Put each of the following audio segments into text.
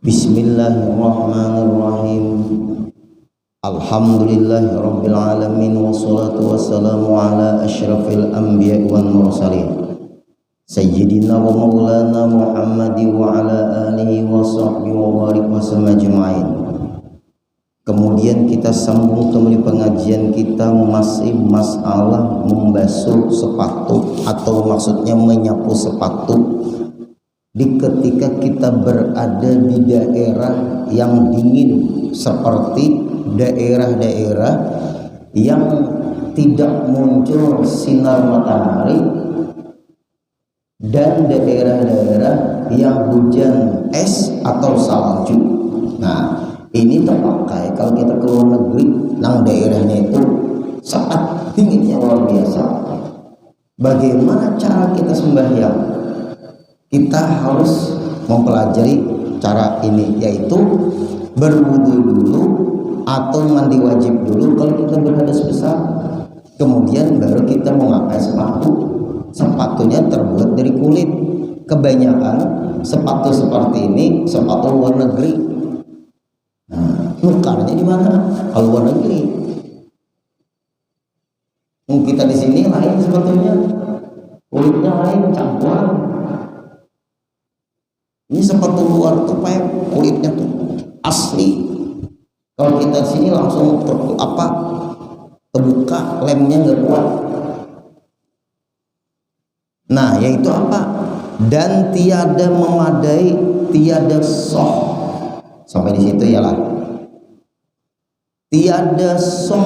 Bismillahirrahmanirrahim. Alhamdulillahirabbil alamin wassalatu wassalamu ala asyrafil anbiya'i wal mursalin sayyidina wa maulana Muhammadin wa ala alihi wa sahbihi wa barik wa sallam ajma'in. Kemudian kita sambung kembali pengajian kita masih masalah membasuh sepatu, atau maksudnya menyapu sepatu ketika kita berada di daerah yang dingin, seperti daerah-daerah yang tidak muncul sinar matahari dan daerah-daerah yang hujan es atau salju. Nah, ini terpakai kalau kita keluar negeri, yang daerahnya itu sangat dinginnya luar biasa. Bagaimana cara kita sembahyang? Kita harus mempelajari cara ini, yaitu berwudu dulu atau mandi wajib dulu kalau kita berhadas besar. Kemudian baru kita memakai sepatu. Sepatunya terbuat dari kulit. Kebanyakan sepatu seperti ini sepatu luar negeri. Nah, nukarnya di mana? Kalau luar negeri. Kita di sini lain sepatunya, kulitnya lain, campuran. Ini sepatu luar tuh kayak kulitnya tuh asli. Kalau kita di sini langsung terbuka, lemnya nggak kuat. Nah, yaitu apa? Dan tiada memadai, tiada soh. Sampai di situ ya lah. Tiada soh,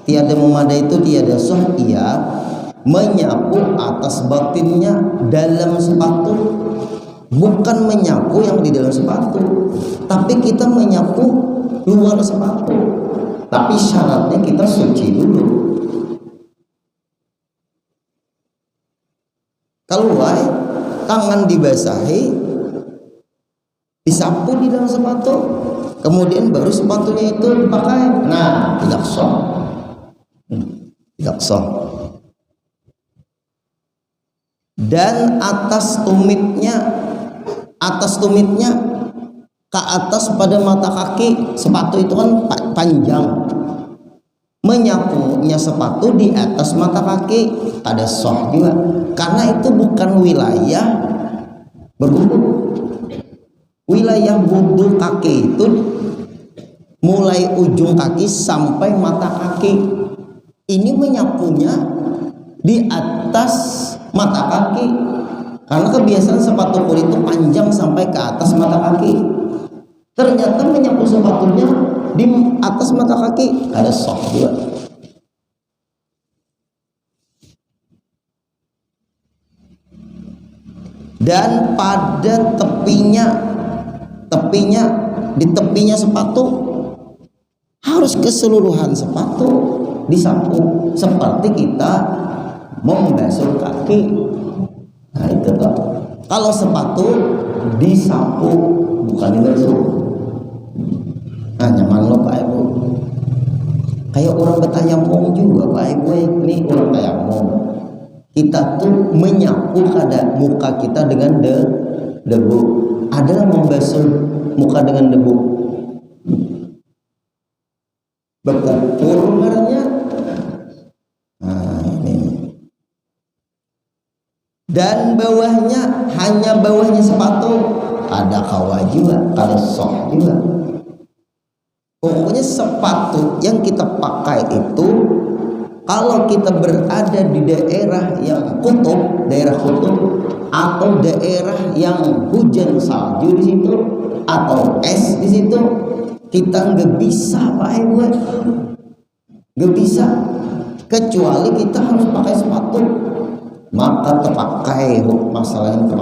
tiada memadai itu tiada soh. Ia menyapu atas batinnya dalam sepatu. Bukan menyapu yang di dalam sepatu, tapi kita menyapu luar sepatu. Tapi syaratnya kita suci dulu. Keluar, tangan dibasahi, disapu di dalam sepatu, kemudian baru sepatunya itu dipakai. Nah, tidak sah. Tidak sah. Dan atas tumitnya ke atas pada mata kaki, sepatu itu kan panjang. Menyapunya sepatu di atas mata kaki ada sah juga, karena itu bukan wilayah berwudu. Wilayah wudu kaki itu mulai ujung kaki sampai mata kaki. Ini menyapunya di atas mata kaki, karena kebiasaan sepatu kulit itu panjang sampai ke atas mata kaki. Ternyata menyapu sepatunya di atas mata kaki ada sah juga. Dan pada di tepinya sepatu harus keseluruhan sepatu disapu, seperti kita membasuh kaki. Nah, itu Pak. Kalau sepatu disapu bukan dibasuh. Nah, nyaman lo Pak Ibu. Kayak orang bertayamum juga Pak Ibu. Ini orang tayamum. Kita tuh menyapu kada muka kita dengan debu. Adalah membasuh muka dengan debu. Berkumpul marahnya. Nah, ini. Dan bawahnya, hanya bawahnya sepatu ada kawah juga, ada soh juga. Pokoknya sepatu yang kita pakai itu, kalau kita berada di daerah yang kutub, daerah kutub, atau daerah yang hujan salju di situ atau es di situ, kita nggak bisa Pak Ibu, nggak bisa, kecuali kita harus pakai sepatu. Maka terpakai masalahnya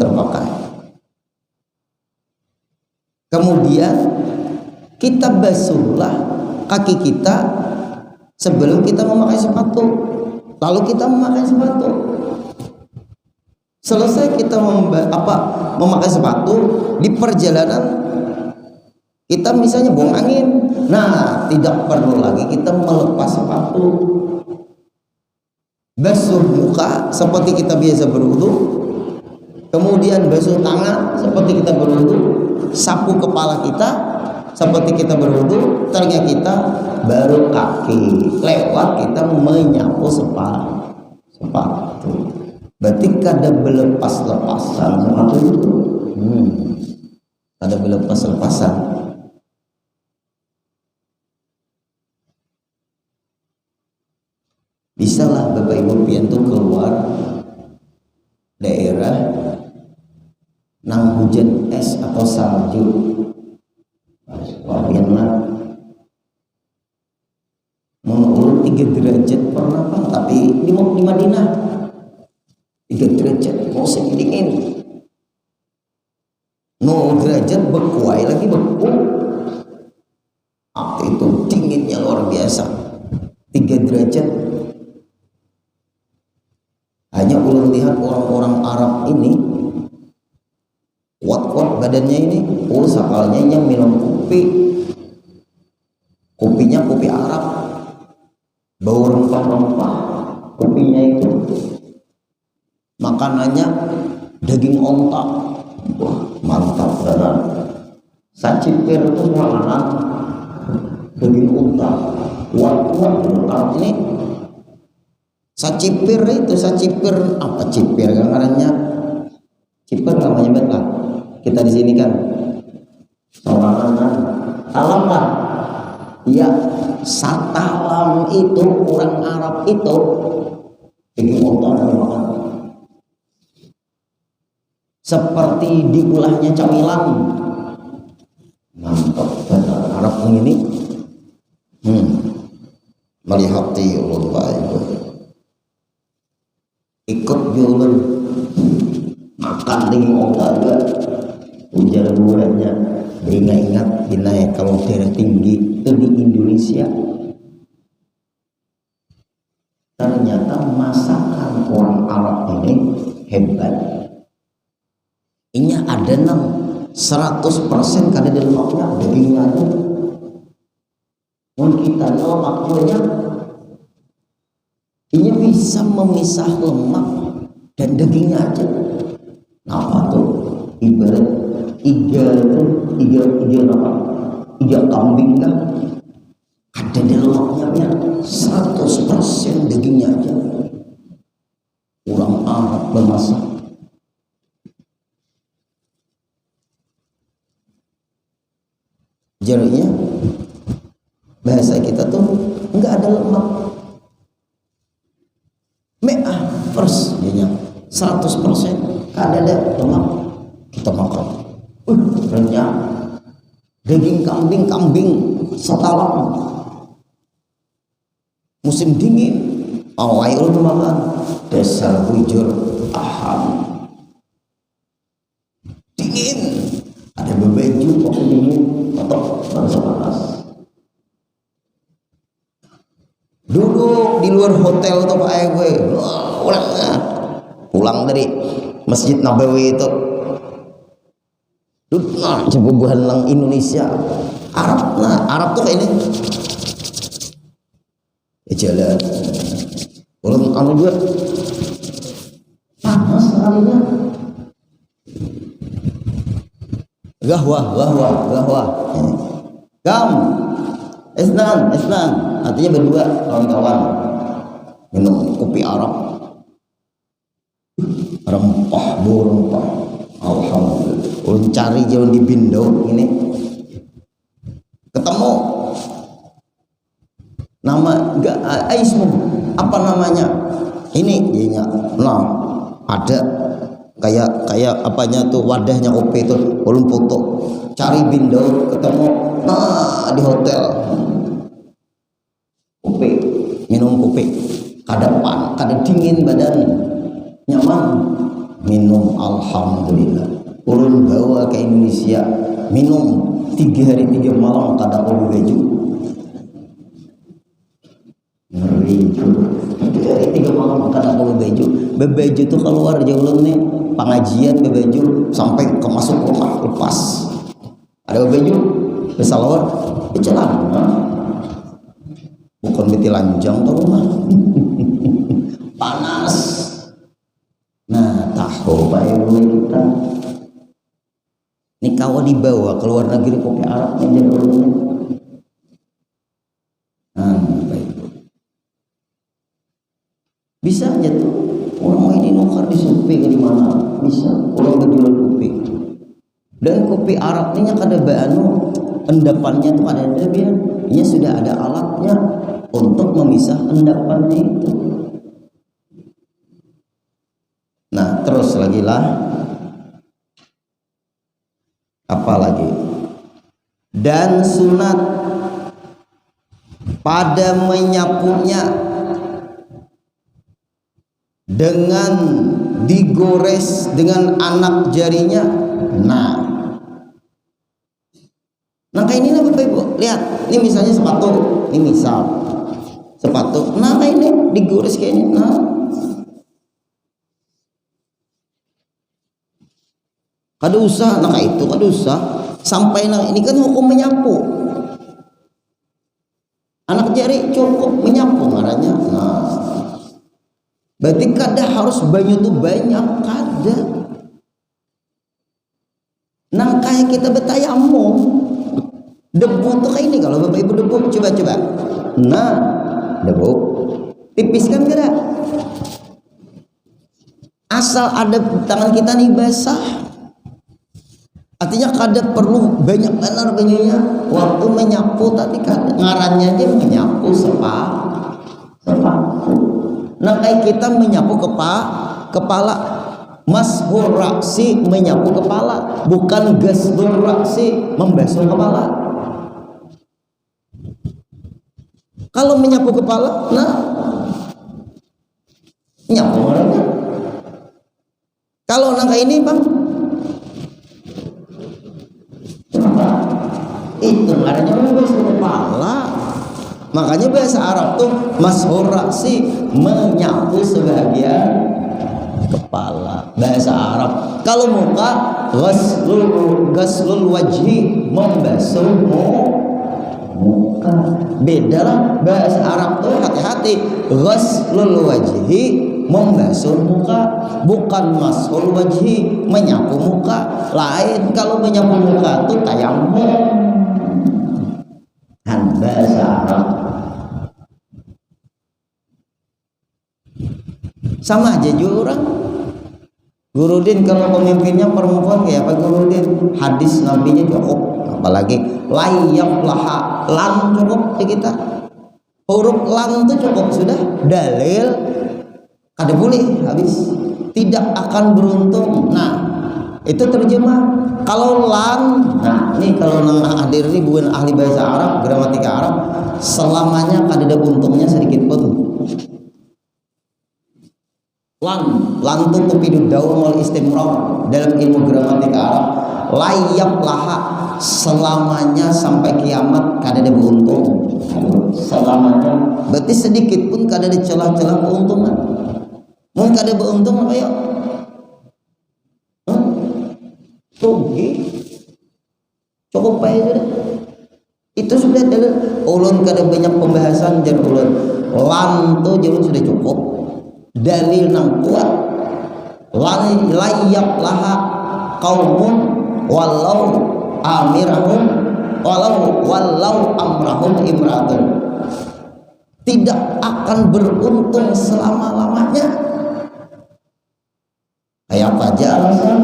terpakai. Kemudian kita basuhlah kaki kita sebelum kita memakai sepatu. Lalu kita memakai sepatu. Selesai kita memakai sepatu, di perjalanan kita misalnya buang angin. Nah, tidak perlu lagi kita melepas sepatu. Basuh muka seperti kita biasa berwudu, kemudian basuh tangan seperti kita berwudu, sapu kepala kita seperti kita berwudu, ternyata kita baru kaki, lewat kita menyapu sepatu. Berarti kada berlepas-lepasan sepatu itu. Kada berlepas-lepasan. Bisalah Bapak Ibu pian tuh keluar daerah nang hujan es atau salju. Pianlah menurut 3 derajat pernah Pak, tapi di Madinah 3 derajat musim dingin. 0 derajat berkuai lagi beku. Itu dinginnya luar biasa. 3 derajat. Hanya ulun lihat orang-orang Arab ini kuat-kuat badannya ini, sakalnya yang minum kopinya kopi Arab, bau rempah-rempah kopinya itu, makanannya daging onta, wah mantap banget. Sacipir itu makanan daging onta, kuat-kuat Arab ini. Sacipir itu, sacipir apa cipir namanya? Cipir namanya betul. Kita di sini kan salam lah. Ya, satalam itu orang Arab itu bikin motor makan. Seperti diulahnya camilan. Mantap betul Arab ini. Melihat Allah itu. Ikut jualan makan dengan olahraga ujar bulannya ingat dinaik kalau daerah tinggi itu di Indonesia. Ternyata masakan orang Arab ini hebat. Ini ada 100% kada ada lemaknya, dagingnya itu kita lemaknya ini bisa memisah lemak dan dagingnya aja. Apa tuh? Ibarat iga kambing kan? Ada di lemaknya 100% dagingnya aja. Orang Arab memasak. Jadinya bahasa kita tuh enggak ada lemak. First dia 100% kada ada lemak kita makan. Renyah daging kambing setalam musim dingin awal makan dasar bujur aham dingin ada bebeju waktu dingin atau panas. Duduk di luar hotel tuh Pak gue pulang dari Masjid Nabawi itu duduk coba lang Indonesia Arab tuh kayak ini jalan belum anu juga panas sekalinya gahwah gam esnan artinya berdua kawan-kawan minum kopi Arab rempah alhamdulillah. Ulun cari jalan di Bindo ini ketemu nama enggak Aismu apa namanya ini dia nah ada kayak apanya tuh wadahnya kopi itu ulun foto cari Bindo ketemu nah di hotel kopi minum kopi kada dingin badan nyaman minum alhamdulillah. Ulun bawa ke Indonesia minum 3 hari 3 malam kada perlu baju ngeri 3 hari 3 malam kada perlu baju tuh keluar jauh nih pengajian bebaju sampai ke masuk rumah lepas ada baju besalawar celana bukan beti lanjang tuh rumah panas. Nah tak tahu Pak mulai kita ini kalau dibawa ke luar negeri kopi Arab aja dulu. Baik. Bisa aja tuh orang ini nukar di Shopee ke di mana bisa orang berjual kopi dan kopi Arab ini kada banu endapannya tuh ada biar ini sudah ada alatnya untuk memisah endapannya itu. Nah terus lagi lah apa lagi dan sunat pada menyapunya dengan digores dengan anak jarinya. Nah kayak ini Bapak Ibu lihat ini misalnya sepatu ini misal sepatu kayak ini digores kayak ini kada usah kayak itu kada usah sampai ini kan hukum menyapu anak jari cukup menyapu ngarannya. Berarti kada harus banyak tuh banyak kada. Kayak kita betayamum debu tuh kayak ini kalau Bapak Ibu debu coba debu tipis kan kada asal ada tangan kita nih basah artinya kada perlu banyak benar banyaknya waktu menyapu tadi kada ngarannya aja menyapu sepatu. Kayak kita menyapu kepala mashur raksi menyapu kepala bukan gasdur raksi membasuh kepala. Kalau menyapu kepala nyapu orangnya. Kalau kayak ini Bang itu adanya membasuh kepala. Makanya bahasa Arab tuh mashur raksi menyapu sebagian kepala bahasa Arab. Kalau muka ghaslul wajhi membasuh muka. Beda lah bahasa Arab tuh hati-hati ghaslul wajhi membasuh muka bukan mashur wajhi menyapu muka lain. Kalau menyapu muka tuh tayammum kan bahasa Arab. Sama aja juga orang Gurudin kalau pemimpinnya perempuan kayak apa Gurudin hadis nabinya cukup apalagi layak laha lan cukup di kita huruf lan itu cukup sudah dalil kada boleh habis tidak akan beruntung. Itu terjemah kalau lan ini kalau hadir ini bukan ahli bahasa Arab gramatika Arab selamanya kada ada untungnya sedikit pun. Lan itu tufidu dawam wal istimrar dalam ilmu gramatika Arab. Layak laha selamanya sampai kiamat kada ada beruntung selamanya berarti sedikit pun kada ada celah-celah keuntungan. Mau kada beruntung apa ya rugi cukup aja sudah. Itu sudah dalil ulun kada banyak pembahasan jar ulun lan tu jar sudah cukup dalil nang kuat layak laha qaumun walau amirahum walau amrahum imratun tidak akan beruntung selama-lamanya. Kayak apa aja alasan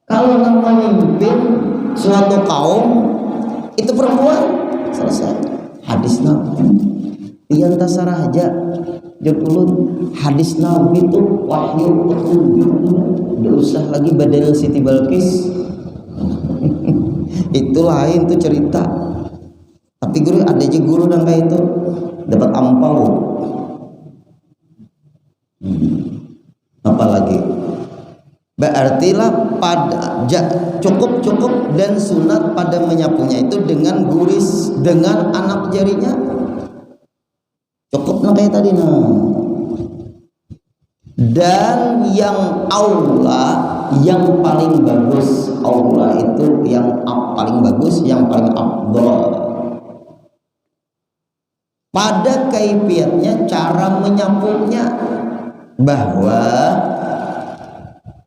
kalau memimpin suatu kaum itu perempuan selesai hadis Nabi pian tasarah aja ulun hadis Nabi itu wahyu petunjuk. Tidak usah lagi badal Siti Balkis itu lain tuh cerita. Tapi guru ada aja guru dan kayak itu dapat ampau. Apalagi berarti lah pada cukup dan sunat pada menyapunya itu dengan guris dengan anak jarinya cukup kayak tadi dan yang aula yang paling bagus aula itu yang paling bagus yang paling afdal pada kaifiatnya cara menyapunya bahwa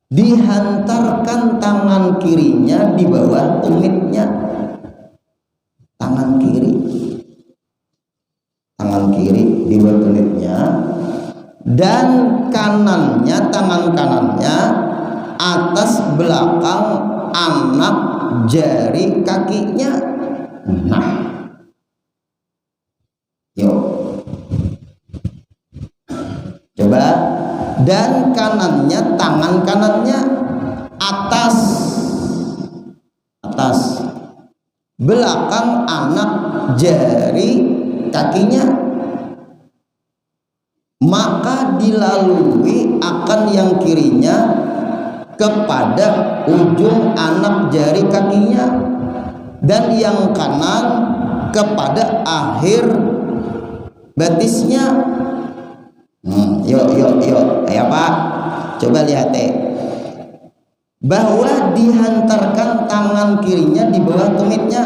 dihantarkan tangan kirinya di bawah tumitnya. Tangan kiri di bawah tumitnya, dan kanannya, tangan kanannya atas belakang anak jari kakinya. Nah, yuk coba. Dan kanannya, tangan kanannya atas belakang anak jari kakinya, maka dilalui akan yang kirinya kepada ujung anak jari kakinya, dan yang kanan kepada akhir betisnya. Yuk, ya Pak, coba lihat bahwa dihantarkan tangan kirinya di bawah tumitnya.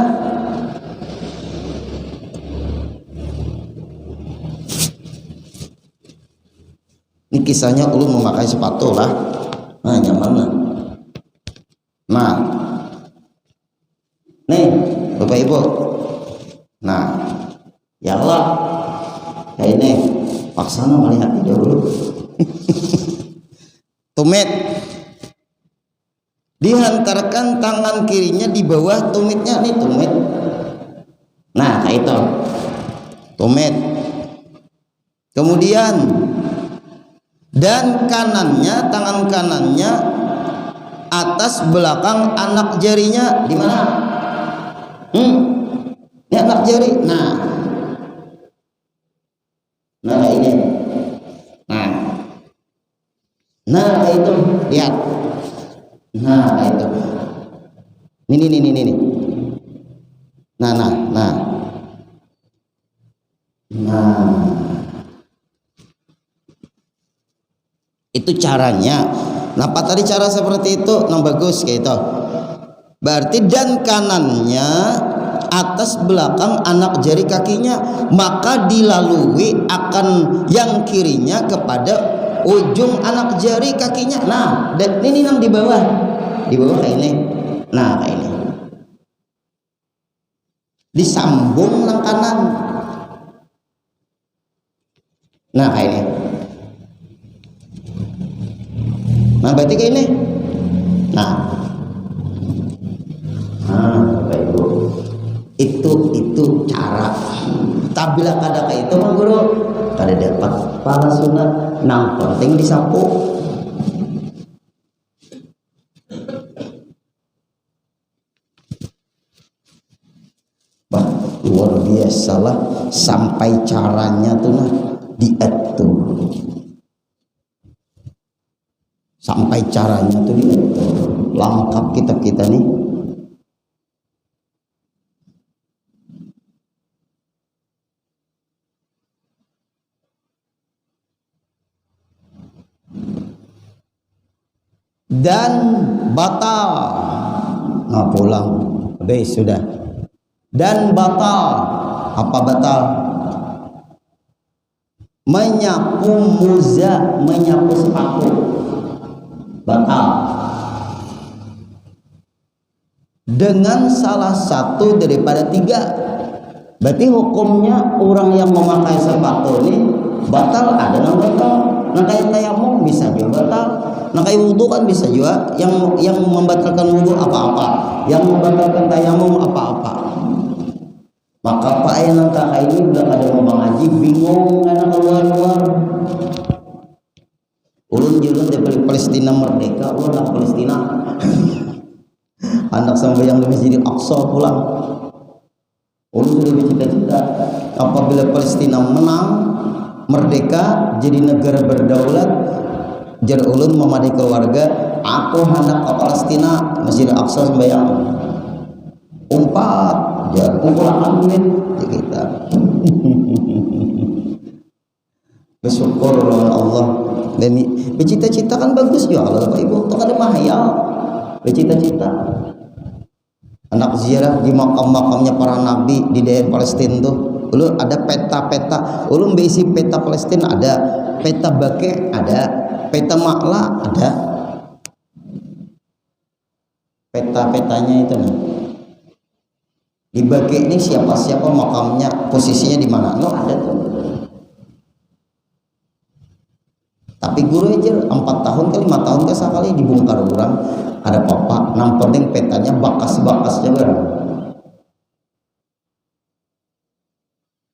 Ini kisahnya ulun memakai sepatu lah, nah nyaman lah. Nah, nih Bapak Ibu, nah ya Allah, kayak ini paksana melihat dulu. Tumit dihantarkan tangan kirinya di bawah tumitnya, nih tumit. Nah kayak itu tumit. Kemudian dan kanannya, tangan kanannya atas belakang anak jarinya. Di mana? Ini anak jari. Nah ini. Nah itu lihat. Nah itu. Ini. Nah. Itu caranya. Nah, apa tadi cara seperti itu? Nah, bagus kayak itu. Berarti dan kanannya atas belakang anak jari kakinya, maka dilalui akan yang kirinya kepada ujung anak jari kakinya. Nah, dan ini yang di bawah kayak ini. Nah, kayak ini. Disambung nang kanan. Nah, kayak ini. Nah, berarti kayak ini. Nah, Bapak Ibu, itu cara. Tabila kada kayak itu mah guru, kada dapat para sunat. Nang penting disapu. Bah, luar biasa lah, sampai caranya tuh nah diatur. Sampai caranya tuh lengkap kita nih. Dan batal. Nah, pulang. Habis sudah. Dan batal. Apa batal? Menyapu muza, menyapu sepatu. Batal dengan salah satu daripada tiga. Berarti hukumnya orang yang memakai sepatu ini batal, ada yang batal. Nah kayak tayamum bisa juga batal. Nah kayak wudhu kan bisa juga. Yang membatalkan wudhu apa-apa, yang membatalkan tayamum apa-apa. Maka Pak Ayah kakak ini udah ada mau ngaji bingung karena keluar-luar. Ulun julun dari Palestina merdeka, ulun nak Palestina. Anak sampai yang lebih jadi Aqsa pulang. Ulun sudah bercita-cita apabila Palestina menang merdeka jadi negara berdaulat, jar ulun memadai keluarga, aku hendak ke Palestina, Masjid Aqsa sembahyang. Umpat, jar kumpulan duit kita. Bersyukur Allah. Dan bercita-cita kan bagus ya Allah Bapak Ibu, itu kan mahayal bercita-cita. Anak ziarah di makam-makamnya para nabi di daerah Palestina tuh, ulun ada peta-peta, ulun berisi peta Palestina, ada peta Baqi', ada peta Ma'la, ada. peta-petanya itu nah. Dibagi ini siapa-siapa makamnya, posisinya di mana. No, ada tuh. Tapi guru aja 4 tahun ke 5 tahun ke sekali dibongkar orang ada papa nampordeng petanya bakas-bakasnya barang.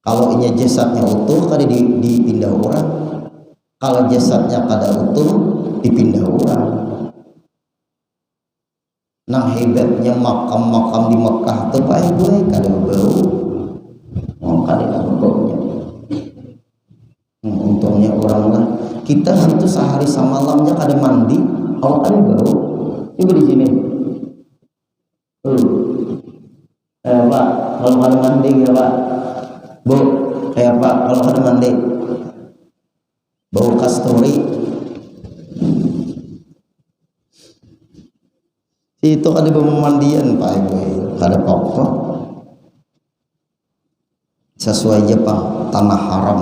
Kalau ini jasadnya utuh kada dipindah orang. Kalau jasadnya kada utuh dipindah orang. Nah hebatnya makam-makam di Mekah tuh Pak gue kada bau. Oh kada baunya. Untungnya orang lah. Kita itu sehari semalamnya kada mandi, awak kada bau. Coba di sini. Pak, kalau kada mandi ya Pak. Bau kayak Pak kalau kada mandi. Bau kasturi. Itu ada pemandian Pak Ibu, ada apa-apa sesuai Jepang tanah haram.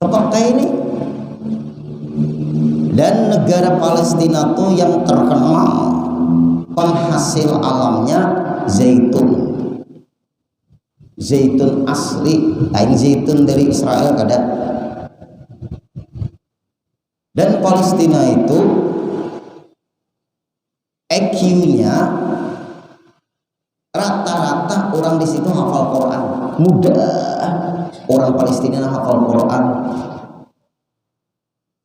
Apakah ini? Dan negara Palestina tuh yang terkenal penghasil alamnya zaitun, zaitun asli, lain zaitun dari Israel kada. Dan Palestina itu EQ-nya rata-rata orang di situ hafal Quran, mudah orang Palestina hafal Quran.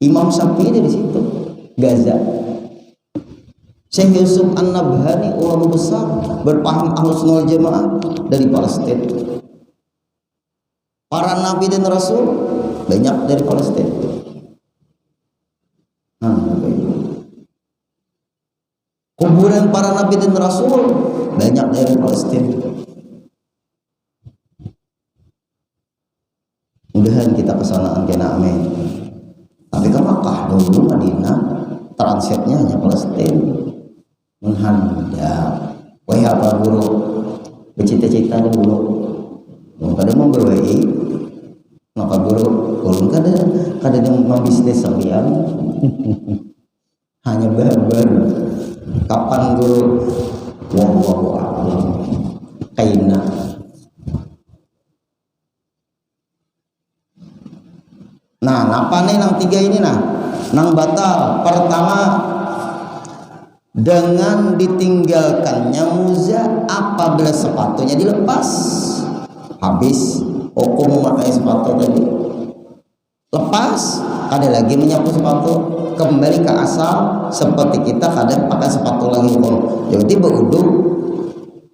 Imam Syafi'i dari situ, Gaza. Syekh Yusuf An-Nabhani ulama besar berpaham Ahlus Sunnah wal Jamaah dari Palestina. Para nabi dan rasul banyak dari Palestina. Kuburan para nabi dan rasul banyak dari Palestina. Mudahan kita kesana kena amin. Tapi kan Makkah dulu Madinah transitnya hanya Palestina. Menghanda. Wah apa guru bercita-cita dulu. Kadang mau berwei. Maka guru ulun kadang yang bisnis sambian. Hanya babar. Kapan guru wallahu a'lam kaina. Nah, apa nih nang 3 ini nah? Nang batal. Pertama dengan ditinggalkannya muza apabila sepatunya dilepas. Habis hukum memakai sepatu tadi. Lepas, ada lagi menyapu sepatu, kembali ke asal seperti kita kadang pakai sepatu lagi hukum. Jadi berwudu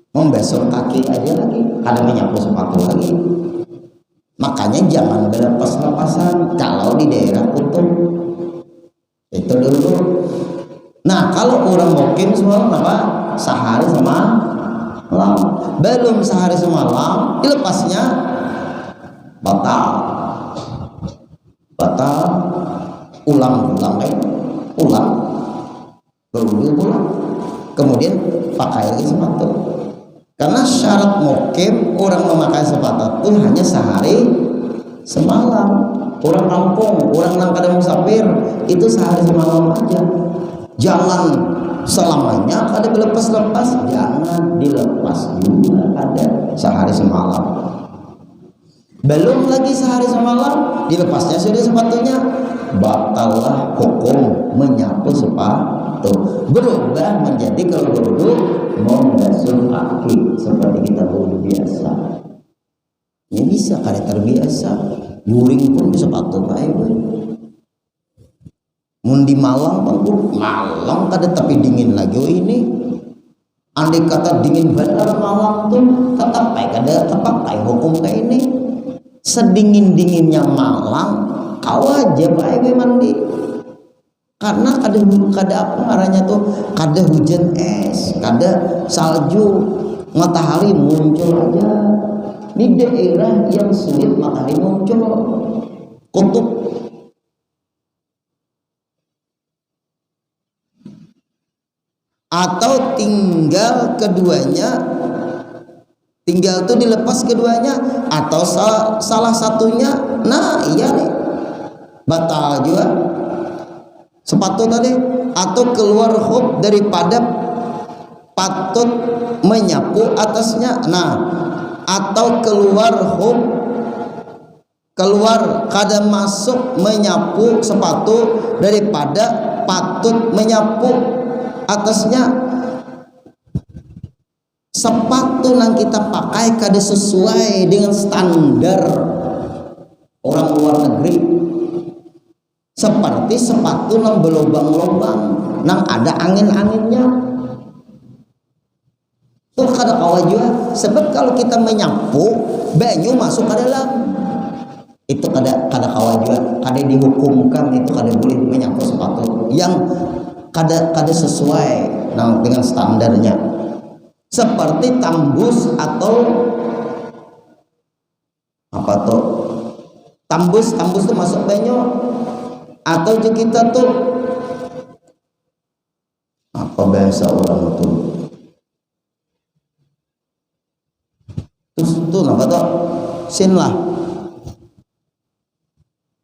membasuh kaki aja lagi, kadang menyapu sepatu lagi. Makanya jangan berlepas-lepasan kalau di daerah kutub. Itu dulu. Nah, kalau orang mukim semalam apa? Sehari semalam. Belum sehari semalam dilepasnya batal. Ulang berwudu pulang, kemudian pakai lagi sepatu. Karena syarat mukim orang memakai sepatu itu hanya sehari semalam. Orang kampung, orang yang kadang musafir itu sehari semalam aja. Jangan selamanya ada dilepas-lepas, jangan dilepas juga ada sehari semalam. Belum lagi sehari semalam dilepasnya sudah sepatunya, batallah hukum menyapu sepatu, berubah menjadi kalau berwudu membasuh kaki seperti kita berwudu biasa. Ini bisa kada terbiasa, yuring pun sepatu baik. Mun di Malang pun Malang kada tapi dingin lagi ini. Andai kata dingin benar Malang tuh tetap kada terpakai hukum kayak ini. Sedingin-dinginnya Malang kau aja baik mandi karena kada apa arahnya tuh, kada hujan es, kada salju, matahari muncul aja di daerah yang sulit matahari muncul, kutub. Atau tinggal keduanya, tinggal tuh dilepas keduanya, atau salah satunya, nah iya nih batal juga. sepatu tadi, atau keluar khuf daripada patut menyapu atasnya. Nah, atau keluar khuf, keluar kada masuk menyapu sepatu daripada patut menyapu atasnya. Sepatu yang kita pakai kada sesuai dengan standar orang luar negeri, seperti sepatu yang berlubang-lubang, yang ada angin-anginnya, tuh kada kawa juga. Sebab kalau kita menyapu banyu masuk ke dalam, itu kada kawa juga, kada dihukumkan, itu kada boleh menyapu sepatu yang kada sesuai dengan standarnya, seperti tambus atau apa tuh, tambus tuh masuk banyu, atau kita tuh apa bahasa orang itu tuh apa tuh sin lah,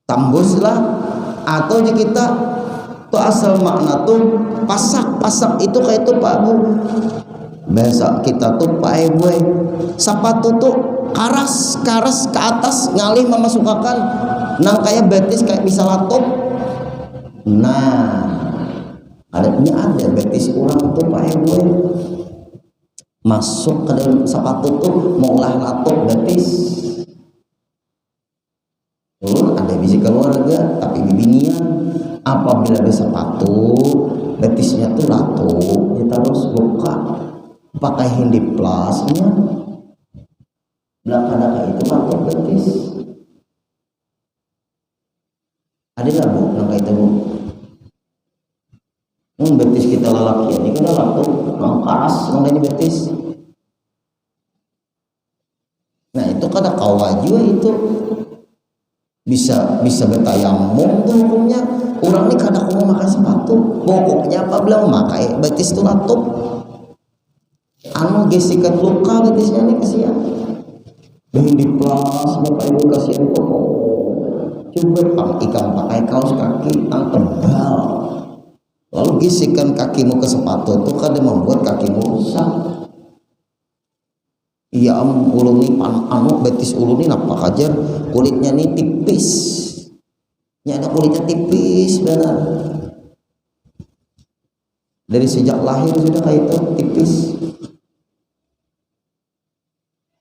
tambus lah, atau kita tuh asal makna tuh pasak itu kayak itu Pak Bu, bahasa kita tuh Pak Gue, sepatu tuh karas ke atas ngalih memasukkan nang kayak betis kayak bisa latup. Nah, ada betis orang tuh Pak Gue masuk ke dalam sepatu tuh mau lah latup betis. Ada bisi keluarga tapi bibinian, apabila ada sepatu betisnya tuh latup, kita harus buka pakai hindiplasnya, belakang itu latup betis. Ada nggak Bu yang kayak itu Bu? Betis kita lalaki ini kan latup, karas ini betis. Nah itu kada kawa juga, itu bisa bertayamum tuh hukumnya. Orang ini kada mau makan sepatu, pokoknya apa bilang memakai betis itu latup, anu gesikan luka betisnya nih kasihan. Di plas bapak ibu kasihan kok. Coba ikan pakai kaos kaki yang tebal, lalu gesikan kakimu ke sepatu itu kada membuat kakimu rusak. Iya ulun nih anu betis ulun nih nampak aja kulitnya nih tipis, ada kulitnya tipis benar, dari sejak lahir sudah kayak itu tipis.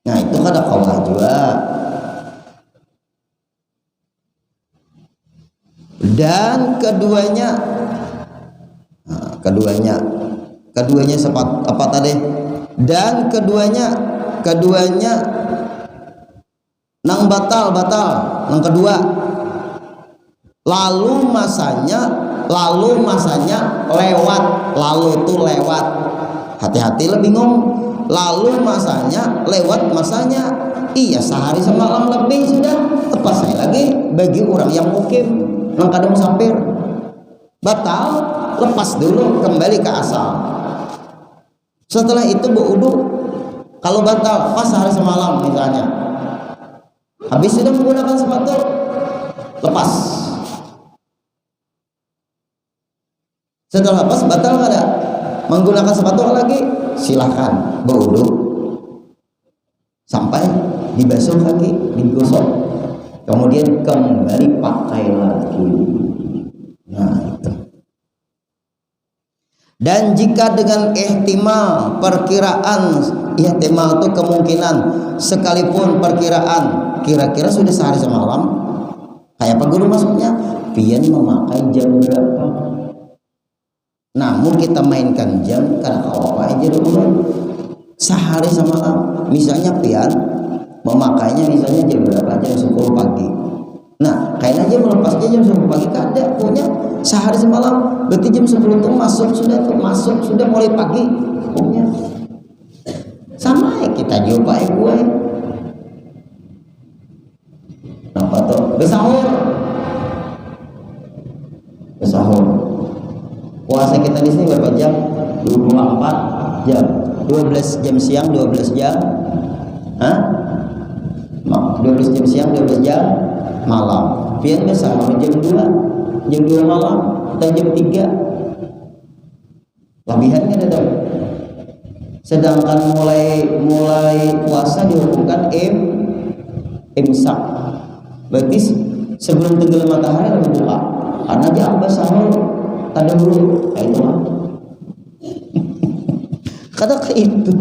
Nah itu kada kalah juga. Dan keduanya sepatu apa tadi? Dan keduanya nang batal nang kedua, lalu masanya lewat, lalu itu lewat, hati-hati lah bingung, lalu masanya lewat, masanya iya sehari semalam lebih sudah tepat saya lagi bagi orang yang mukim nang kada musafir, batal, lepas dulu kembali ke asal. Setelah itu berwudu, kalau batal pas hari semalam misalnya, habis sudah menggunakan sepatu, lepas. Setelah lepas batal kada menggunakan sepatu lagi, silahkan berwudu sampai dibasuh kaki, digosok, kemudian kembali pakai lagi. Nah itu. Dan jika dengan ihtimal, perkiraan, ihtimal itu kemungkinan, sekalipun perkiraan kira-kira sudah sehari semalam, kayak apa guru maksudnya, pian memakai jam berapa. Namun kita mainkan jam karena kalau apa aja dulu sehari semalam, misalnya pian memakainya misalnya jam berapa, jam 10 pagi. Nah kayaknya aja melepasnya jam 10 pagi kada punya sehari semalam, berarti jam 10 itu masuk sudah mulai pagi punya. Sama ya kita juga gue apa tuh besahur puasa kita di sini berapa jam? 24 jam, 12 jam siang, 12 jam 12 jam siang, 12 jam malam. Biar besar jam 2 malam atau jam 3. Lebihannya ada. Sedangkan mulai puasa dihukumkan imsak. Berarti sebelum tenggelam matahari ada buka. Karena dia abas sahur tanda dulu. Kayak itu lah. Kata itu.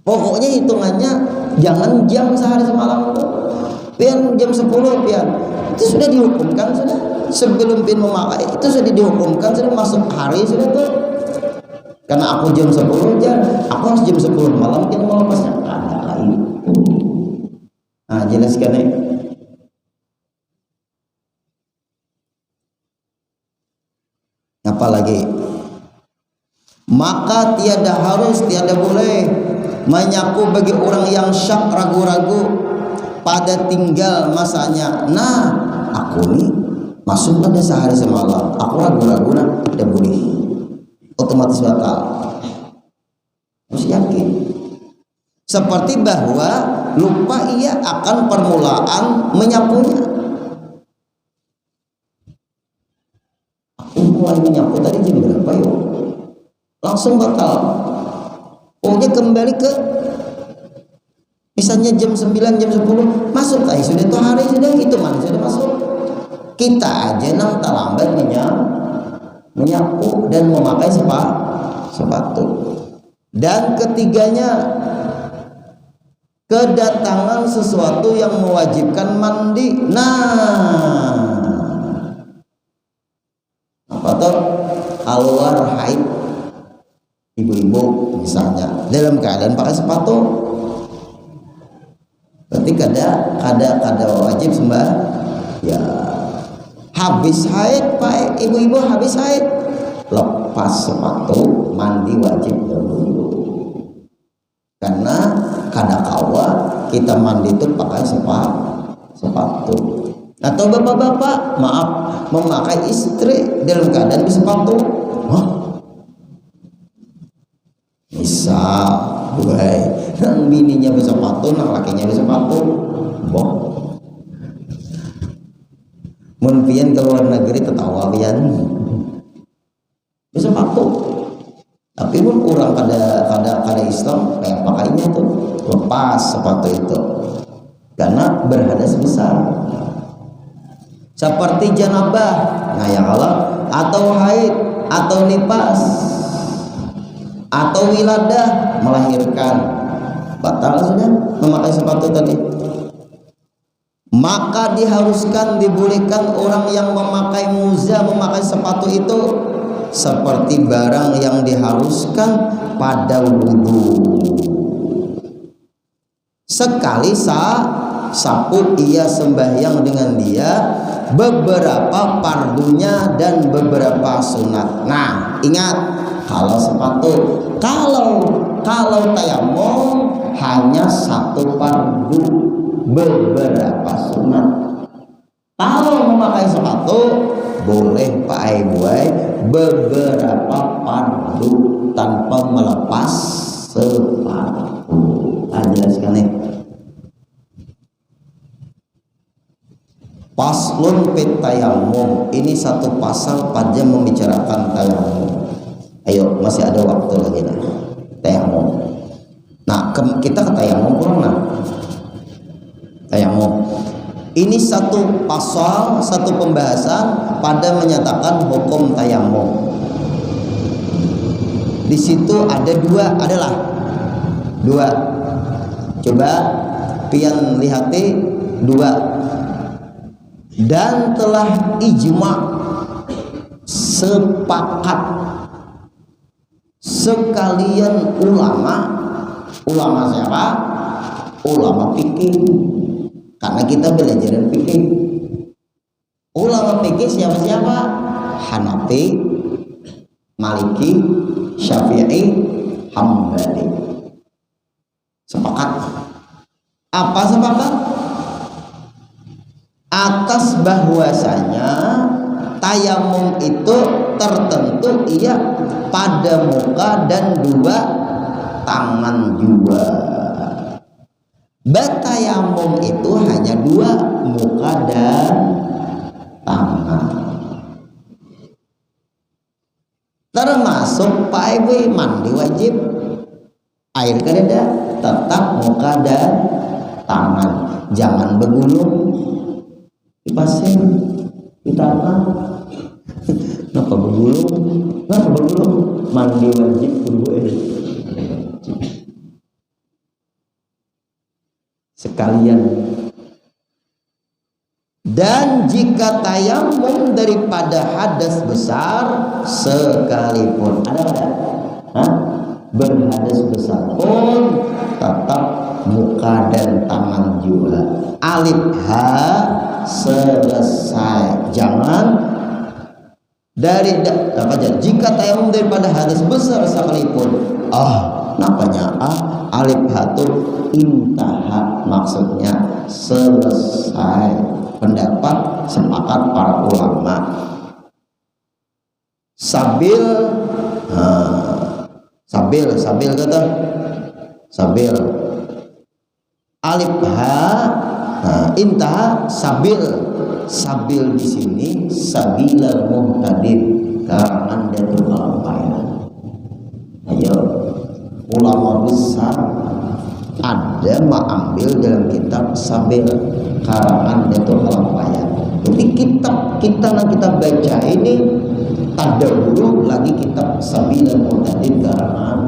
Pokoknya hitungannya jangan jam sehari semalam itu. Pian jam 10 pian. Itu sudah dihukumkan sudah. Sebelum pian memakai itu sudah dihukumkan sudah masuk hari sudah tuh. Karena aku jam 10 aja, aku harus jam 10 malam pian mau lepasnya. Ada itu. Nah, jelaskan ya. Apalagi maka tiada harus, tiada boleh menyaku bagi orang yang syak, ragu-ragu pada tinggal masanya. Nah, aku nih masuk pada sehari semalam, aku ragu-ragu, nah tidak boleh, otomatis batal. Harus yakin. Seperti bahwa lupa ia akan permulaan menyapunya. Aku mulai menyapu tadi jam berapa yuk? Langsung batal. Pokoknya kembali ke misalnya jam 9, jam 10 masuk aja sudah itu hari sudah hitungan sudah masuk. Kita aja nang tak lambat menyapu dan memakai sepatu. Dan ketiganya kedatangan sesuatu yang mewajibkan mandi. Nah, apa tuh? Keluar haid ibu-ibu misalnya dalam keadaan pakai sepatu, berarti kada wajib sembah ya. Habis haid pak ibu-ibu, habis haid lepas sepatu mandi wajib dulu, karena kada kawa kita mandi itu pakai sepatu. Atau bapak-bapak maaf memakai istri dalam keadaan bersepatu. Hah? Misal gue nang bininya bersepatu, nang lakinya bersepatu, boh. Mun pian ke luar negeri tetawa pian bersepatu. Tapi pun kurang kada Islam kayak pakainya tuh lepas sepatu itu karena berhadas besar. Seperti janabah, nah ya Allah, atau haid, atau nifas, atau wiladah melahirkan, batal sudah memakai sepatu tadi. Maka diharuskan, dibolehkan orang yang memakai muza memakai sepatu itu seperti barang yang diharuskan pada wudhu. Sekali sapu ia sembahyang dengan dia beberapa pardunya dan beberapa sunat. Nah, ingat kalau sepatu, kalau tayamum hanya satu pardu, beberapa sunat. Kalau memakai sepatu boleh pakai buai beberapa pardu tanpa melepas sepatu. Jelaskan nih. Paslun fit tayamum, ini satu pasal pada membicarakan tayamum. Ayo masih ada waktu lagi nah. Tayamum. Nah kita ke tayamum kurang nah. Tayamum. Ini satu pasal, satu pembahasan pada menyatakan hukum tayamum. Di situ ada adalah dua. Coba pian lihati dua. Dan telah ijma sepakat sekalian ulama siapa? Ulama fikih, karena kita belajar fikih. Ulama fikih siapa? Hanafi, Maliki, Syafi'i, Hambali. Sepakat. Apa sepakat? Atas bahwasanya tayamum itu tertentu ia pada muka dan dua tangan juga. Batayamum itu hanya dua, muka dan tangan. Termasuk paewe mandi wajib air kadada tetap muka dan tangan, jangan bergulung di pasir di tanah. Kenapa bergulung mandi wajib kudu sekalian. Dan jika tayamum daripada hadas besar sekalipun, ada berhadas besar pun tetap muka dan tangan juga. Alif ha selesai. Jangan dari apa aja. Jika tayamum daripada hadas besar sekalipun, napanya alif ha itu intaha, maksudnya selesai. Pendapat sepakat para ulama. Sabil kata sabil alif ha intaha sabil di sini sabilal muhtadin, karangan Datuk Kalampayan. Ayo ulama besar ada mengambil dalam kitab sabil karangan Datuk Kalampayan. Jadi kitab kita baca ini tadabur lagi kitab Sabilul Muhtadin karangan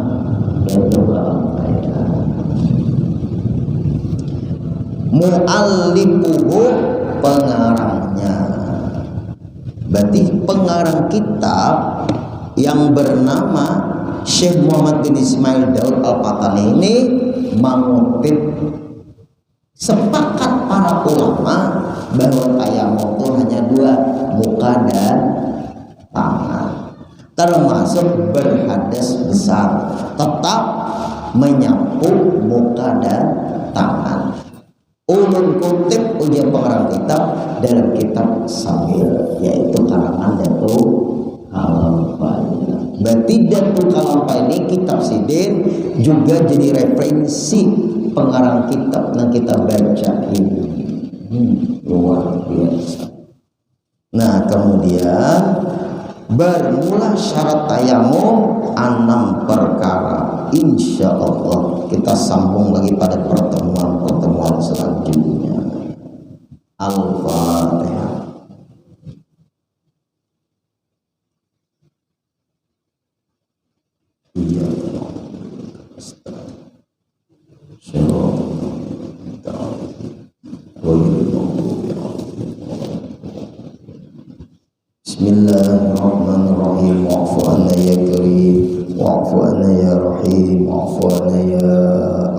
Datuk Kalampayan. Mu'allifuhu pengarangnya. Berarti pengarang kitab yang bernama Syekh Muhammad bin Ismail Daud Al-Patani ini mengutip sepakat para ulama bahwa tayamum itu hanya dua, muka dan tangan, termasuk berhadas besar tetap menyapu muka dan tangan. Ulun kutip ujian pengarang kitab dalam kitab Sabil, yaitu karangan Datuk Kalampayan. Berarti Datuk Kalampayan ini kitab sidin juga jadi referensi pengarang kitab yang kita baca ini. Luar biasa. Nah, kemudian bermula syarat tayamum 6 perkara. Insya Allah kita sambung lagi pada pertemuan selanjutnya. Al-Fatihah. Iya. Bismillahirrahmanirrahim. Wa'fu anna ya karim, wa'fu anna ya rahim, wa'fu anna ya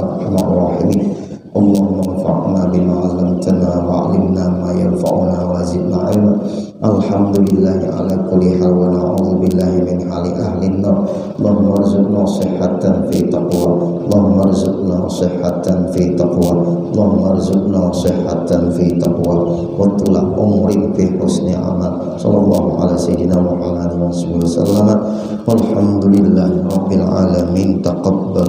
arhamar rahimin. Allahumma anfa'na bima 'allamtana wa 'allimna ma yanfa'una wa zidna 'ilma. Alhamdulillahi ala kulli hal wa na'udzu billahi min hali ahli an-nar. Allahumma arzuqna shihhatan fi taqwa, Allahumma arzuqna shihhatan fi taqwa, Allahumma arzuqna shihhatan fi taqwa wa tula umrin fi husni amal. Sallallahu ala sayyidina Muhammadin wa sallam. Walhamdulillahi rabbil alamin. Taqabbal